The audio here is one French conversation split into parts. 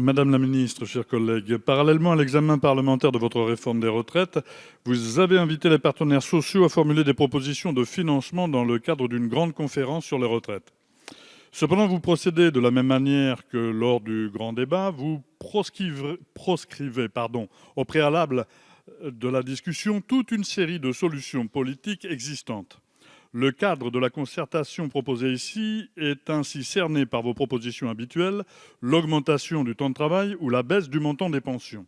Madame la ministre, chers collègues, parallèlement à l'examen parlementaire de votre réforme des retraites, vous avez invité les partenaires sociaux à formuler des propositions de financement dans le cadre d'une grande conférence sur les retraites. Cependant, vous procédez de la même manière que lors du grand débat, vous proscrivez au préalable de la discussion toute une série de solutions politiques existantes. Le cadre de la concertation proposée ici est ainsi cerné par vos propositions habituelles, l'augmentation du temps de travail ou la baisse du montant des pensions.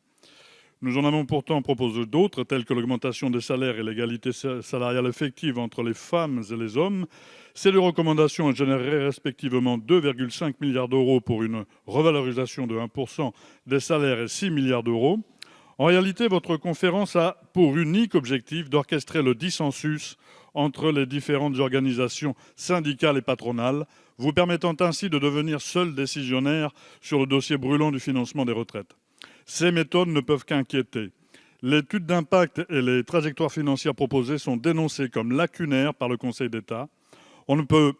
Nous en avons pourtant proposé d'autres, telles que l'augmentation des salaires et l'égalité salariale effective entre les femmes et les hommes. Ces deux recommandations généreraient respectivement 2,5 milliards d'euros pour une revalorisation de 1% des salaires et 6 milliards d'euros. En réalité, votre conférence a pour unique objectif d'orchestrer le dissensus entre les différentes organisations syndicales et patronales, vous permettant ainsi de devenir seul décisionnaire sur le dossier brûlant du financement des retraites. Ces méthodes ne peuvent qu'inquiéter. L'étude d'impact et les trajectoires financières proposées sont dénoncées comme lacunaires par le Conseil d'État. On ne peut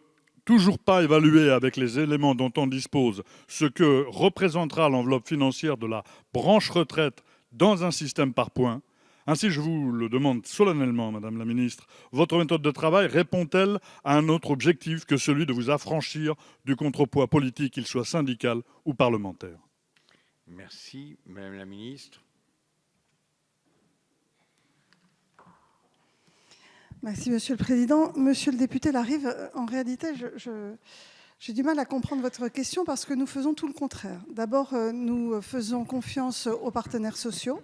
toujours pas évaluer avec les éléments dont on dispose ce que représentera l'enveloppe financière de la branche retraite dans un système par points. Ainsi, je vous le demande solennellement, Madame la Ministre, votre méthode de travail répond-elle à un autre objectif que celui de vous affranchir du contrepoids politique, qu'il soit syndical ou parlementaire? Merci. Madame la Ministre. Merci, Monsieur le Président. Monsieur le député Larive, en réalité, j'ai du mal à comprendre votre question parce que nous faisons tout le contraire. D'abord, nous faisons confiance aux partenaires sociaux.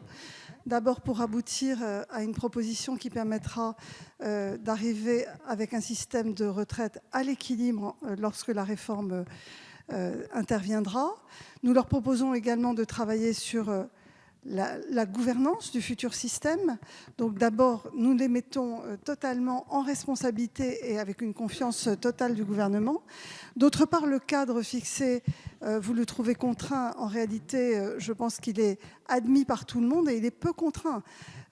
D'abord pour aboutir à une proposition qui permettra d'arriver avec un système de retraite à l'équilibre lorsque la réforme interviendra. Nous leur proposons également de travailler sur la gouvernance du futur système. Donc d'abord, nous les mettons totalement en responsabilité et avec une confiance totale du gouvernement. D'autre part, le cadre fixé, vous le trouvez contraint. En réalité, je pense qu'il est admis par tout le monde et il est peu contraint.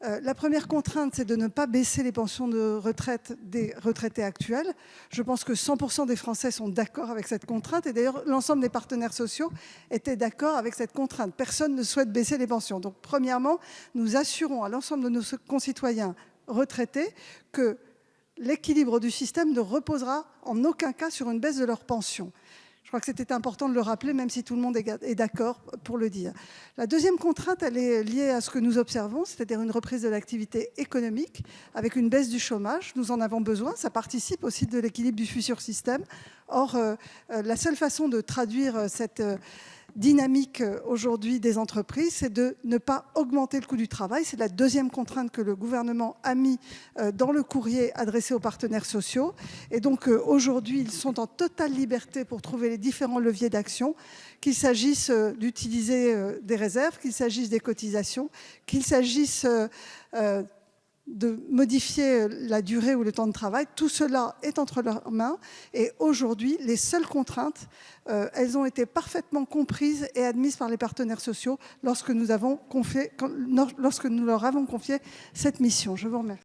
La première contrainte, c'est de ne pas baisser les pensions de retraite des retraités actuels. Je pense que 100% des Français sont d'accord avec cette contrainte. Et d'ailleurs, l'ensemble des partenaires sociaux étaient d'accord avec cette contrainte. Personne ne souhaite baisser les pensions. Donc, premièrement, nous assurons à l'ensemble de nos concitoyens retraités que l'équilibre du système ne reposera en aucun cas sur une baisse de leur pension. Je crois que c'était important de le rappeler, même si tout le monde est d'accord pour le dire. La deuxième contrainte, elle est liée à ce que nous observons, c'est-à-dire une reprise de l'activité économique avec une baisse du chômage. Nous en avons besoin, ça participe aussi de l'équilibre du futur système. Or, la seule façon de traduire cette dynamique aujourd'hui des entreprises, c'est de ne pas augmenter le coût du travail. C'est la deuxième contrainte que le gouvernement a mis dans le courrier adressé aux partenaires sociaux. Et donc aujourd'hui, ils sont en totale liberté pour trouver les différents leviers d'action, qu'il s'agisse d'utiliser des réserves, qu'il s'agisse des cotisations, qu'il s'agisse de modifier la durée ou le temps de travail. Tout cela est entre leurs mains. Et aujourd'hui, les seules contraintes, elles ont été parfaitement comprises et admises par les partenaires sociaux lorsque nous leur avons confié cette mission. Je vous remercie.